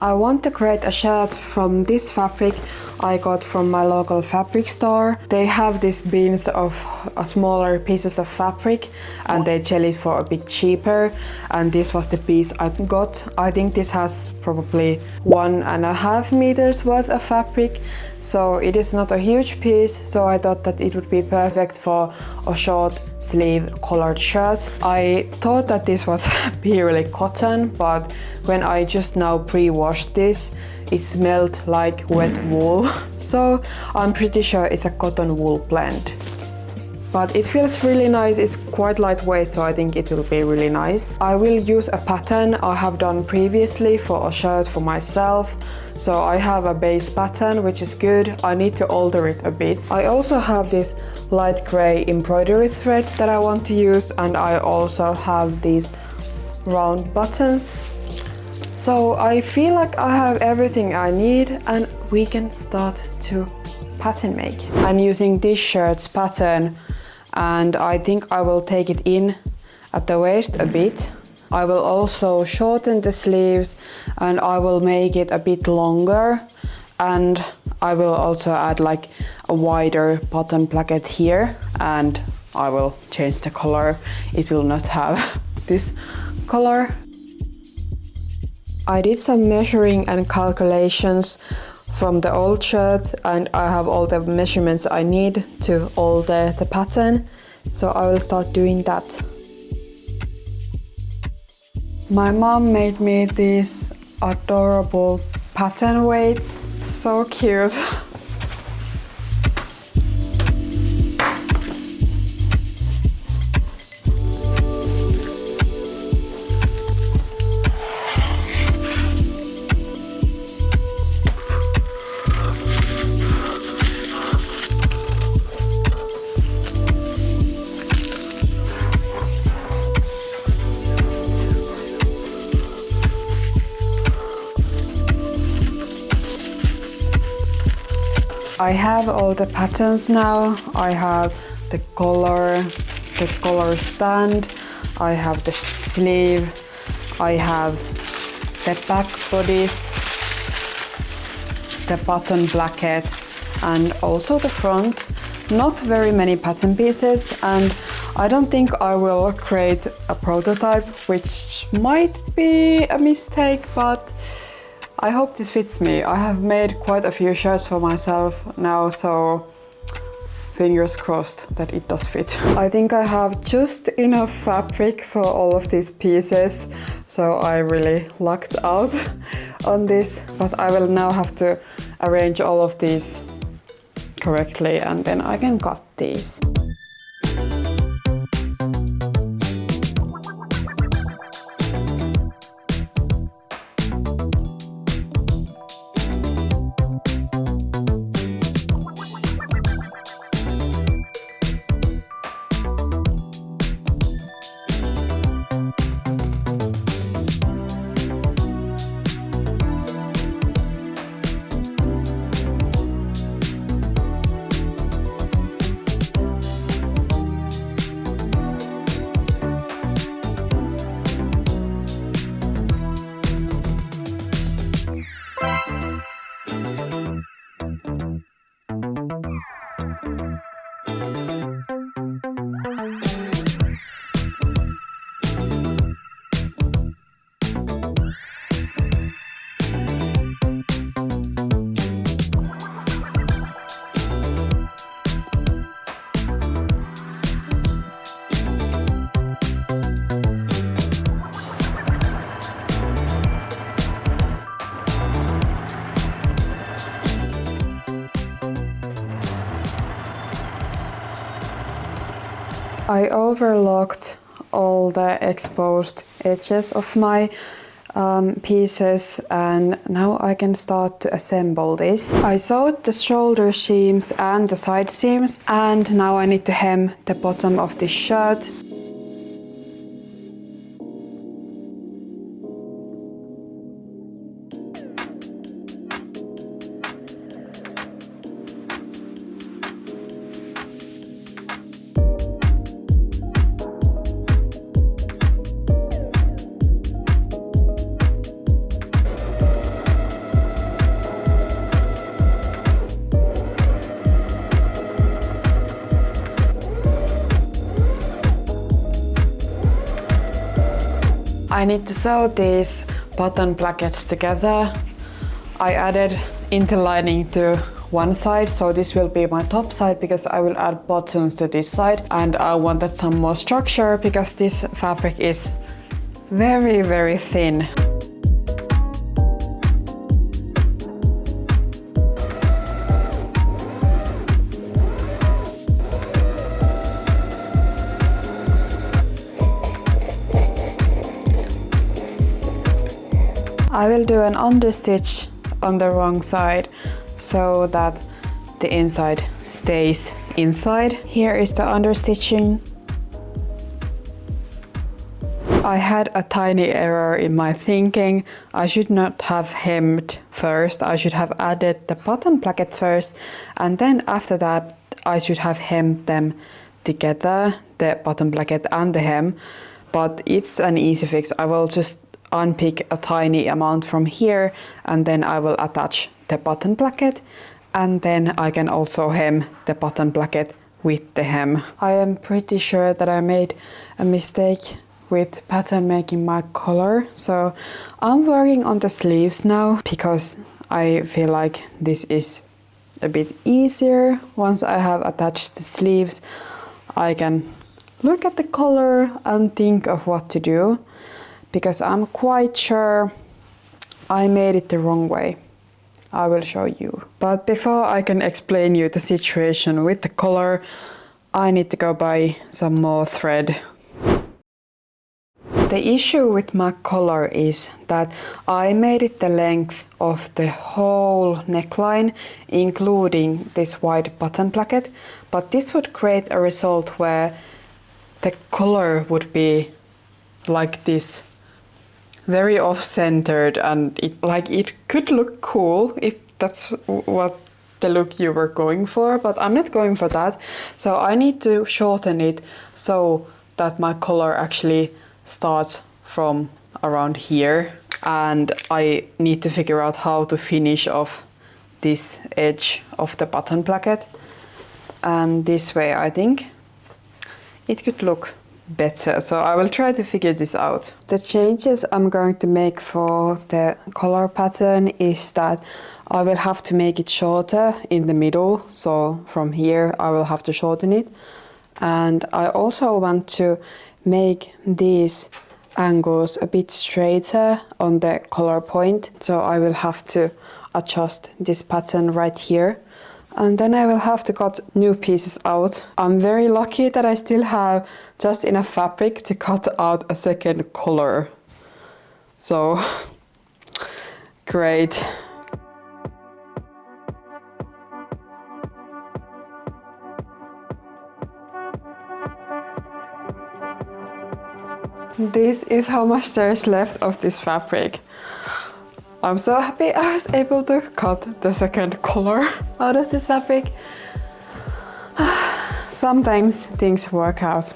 I want to create a shirt from this fabric I got from my local fabric store. They have these bins of smaller pieces of fabric and they sell it for a bit cheaper, and this was the piece I got. I think this has probably 1.5 meters worth of fabric, so it is not a huge piece, so I thought that it would be perfect for a short sleeve collared shirt. I thought that this was purely cotton, but when I just now pre-washed this, it smelled like wet wool. So I'm pretty sure it's a cotton wool blend. But it feels really nice, it's quite lightweight, so I think it will be really nice. I will use a pattern I have done previously for a shirt for myself. So I have a base pattern, which is good. I need to alter it a bit. I also have this light gray embroidery thread that I want to use, and I also have these round buttons. So I feel like I have everything I need and we can start to pattern make. I'm using this shirt's pattern and I think I will take it in at the waist a bit. I will also shorten the sleeves and I will make it a bit longer, and I will also add like a wider bottom placket here, and I will change the color. It will not have this color. I did some measuring and calculations from the old shirt and I have all the measurements I need to alter the pattern, so I will start doing that. My mom made me these adorable pattern weights, so cute. I have all the patterns now. I have the collar stand, I have the sleeve, I have the back bodice, the button placket, and also the front. Not very many pattern pieces, and I don't think I will create a prototype, which might be a mistake, but I hope this fits me. I have made quite a few shirts for myself now, so fingers crossed that it does fit. I think I have just enough fabric for all of these pieces, so I really lucked out on this, but I will now have to arrange all of these correctly and then I can cut these. I overlocked all the exposed edges of my pieces, and now I can start to assemble this. I sewed the shoulder seams and the side seams, and now I need to hem the bottom of this shirt. I need to sew these button plackets together. I added interlining to one side, so this will be my top side because I will add buttons to this side, and I wanted some more structure because this fabric is very, very thin. I will do an understitch on the wrong side so that the inside stays inside. Here is the understitching. I had a tiny error in my thinking. I should not have hemmed first. I should have added the button placket first, and then after that I should have hemmed them together, the button placket and the hem. But it's an easy fix. I will just unpick a tiny amount from here, and then I will attach the button placket, and then I can also hem the button placket with the hem. I am pretty sure that I made a mistake with pattern making my collar, so I'm working on the sleeves now because I feel like this is a bit easier. Once I have attached the sleeves, I can look at the collar and think of what to do, because I'm quite sure I made it the wrong way. I will show you. But before I can explain you the situation with the collar, I need to go buy some more thread. The issue with my collar is that I made it the length of the whole neckline, including this wide button placket, but this would create a result where the collar would be like this, very off-centered, and it could look cool if that's what the look you were going for, but I'm not going for that. So I need to shorten it so that my collar actually starts from around here, and I need to figure out how to finish off this edge of the button placket, and this way I think it could look better. So I will try to figure this out. The changes I'm going to make for the collar pattern is that I will have to make it shorter in the middle. So from here I will have to shorten it. And I also want to make these angles a bit straighter on the collar point. So I will have to adjust this pattern right here. And then I will have to cut new pieces out. I'm very lucky that I still have just enough fabric to cut out a second collar. So, great. This is how much there is left of this fabric. I'm so happy I was able to cut the second collar out of this fabric. Sometimes things work out.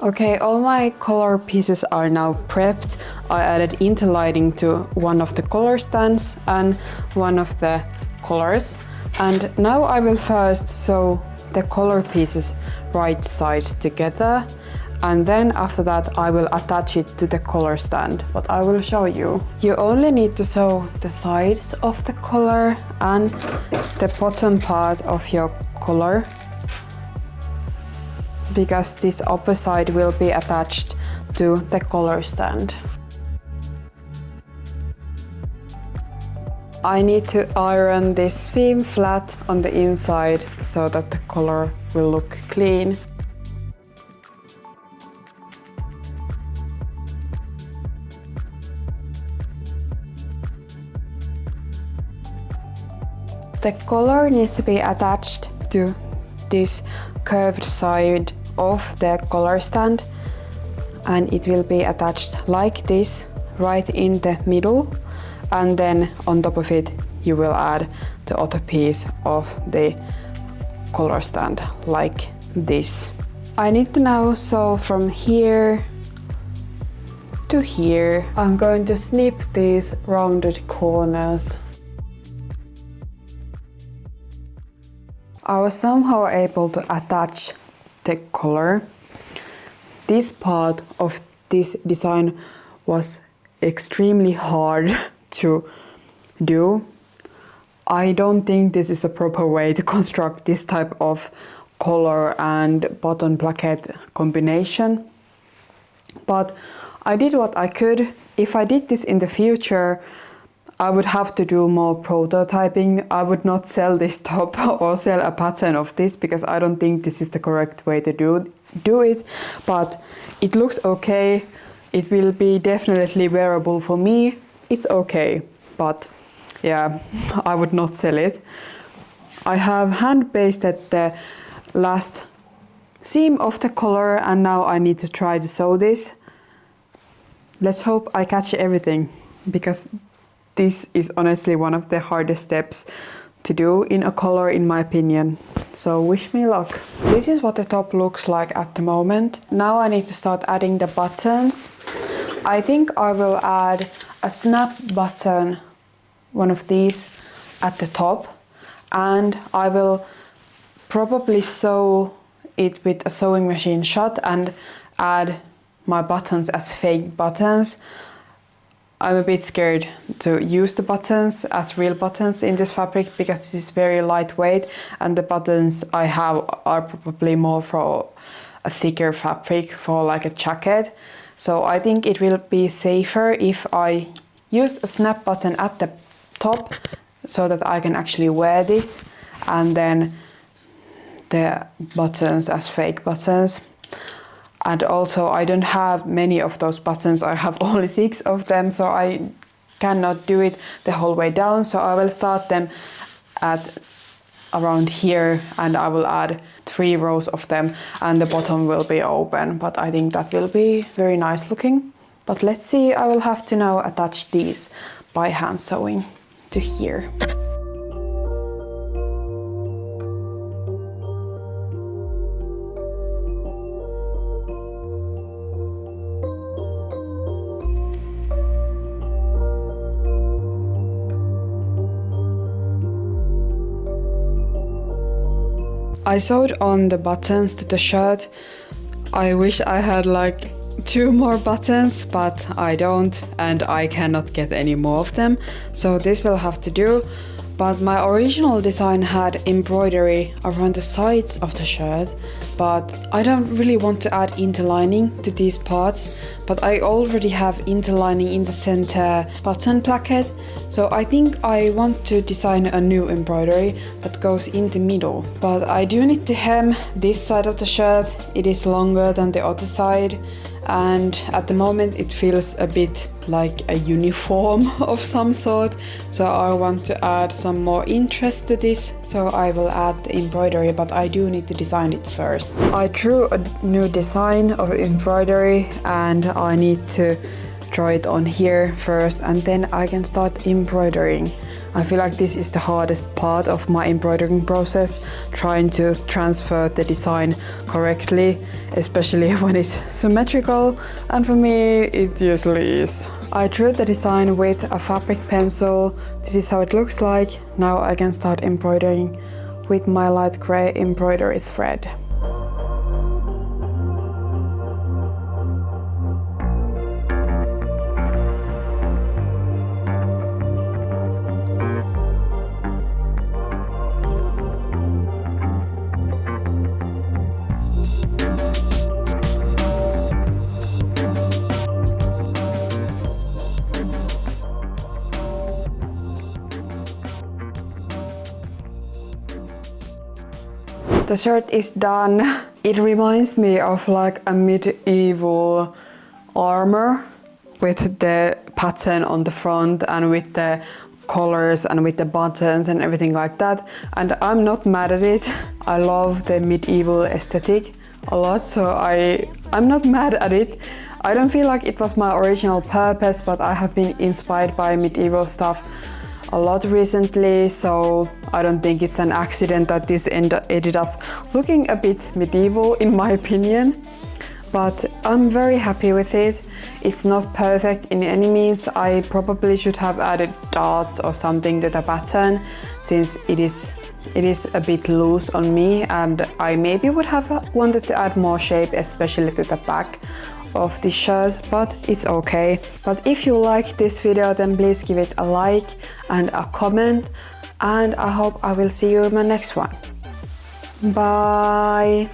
Okay, all my collar pieces are now prepped. I added interlining to one of the collar stands and one of the collars. And now I will first sew the collar pieces right sides together, and then after that I will attach it to the collar stand, but I will show you. You only need to sew the sides of the collar and the bottom part of your collar, because this upper side will be attached to the collar stand. I need to iron this seam flat on the inside so that the collar will look clean. The collar needs to be attached to this curved side of the collar stand, and it will be attached like this right in the middle. And then on top of it, you will add the other piece of the collar stand, like this. I need to now sew from here to here. I'm going to snip these rounded corners. I was somehow able to attach the collar. This part of this design was extremely hard to do. I don't think this is a proper way to construct this type of collar and button placket combination. But I did what I could. If I did this in the future, I would have to do more prototyping. I would not sell this top or sell a pattern of this because I don't think this is the correct way to do it. But it looks okay. It will be definitely wearable for me. It's okay, but yeah, I would not sell it. I have hand pasted the last seam of the collar and now I need to try to sew this. Let's hope I catch everything because this is honestly one of the hardest steps to do in a collar in my opinion. So wish me luck. This is what the top looks like at the moment. Now I need to start adding the buttons. I think I will add a snap button, one of these at the top, and I will probably sew it with a sewing machine shut and add my buttons as fake buttons. I'm a bit scared to use the buttons as real buttons in this fabric because this is very lightweight and the buttons I have are probably more for a thicker fabric for like a jacket. So I think it will be safer if I use a snap button at the top so that I can actually wear this, and then the buttons as fake buttons. And also I don't have many of those buttons, I have only 6 of them, so I cannot do it the whole way down. So I will start them at around here and I will add 3 rows of them and the bottom will be open, but I think that will be very nice looking. But let's see, I will have to now attach these by hand sewing to here. I sewed on the buttons to the shirt. I wish I had like 2 more buttons, but I don't and I cannot get any more of them, so this will have to do. But my original design had embroidery around the sides of the shirt, but I don't really want to add interlining to these parts, but I already have interlining in the center button placket, so I think I want to design a new embroidery that goes in the middle. But I do need to hem this side of the shirt. It is longer than the other side, and at the moment it feels a bit like a uniform of some sort, so I want to add some more interest to this, so I will add the embroidery, but I do need to design it first. I drew a new design of embroidery and I need to draw it on here first and then I can start embroidering. I feel like this is the hardest part of my embroidering process, trying to transfer the design correctly, especially when it's symmetrical, and for me it usually is. I drew the design with a fabric pencil. This is how it looks like. Now I can start embroidering with my light gray embroidery thread. The shirt is done. It reminds me of like a medieval armor with the pattern on the front and with the colors and with the buttons and everything like that. And I'm not mad at it. I love the medieval aesthetic a lot, so I'm not mad at it. I don't feel like it was my original purpose, but I have been inspired by medieval stuff a lot recently, so I don't think it's an accident that this ended up looking a bit medieval in my opinion. But I'm very happy with it. It's not perfect in any means. I probably should have added dots or something to the pattern, since it is a bit loose on me, and I maybe would have wanted to add more shape, especially to the back of the shirt, but it's okay. But if you like this video, then please give it a like and a comment, and I hope I will see you in my next one. Bye!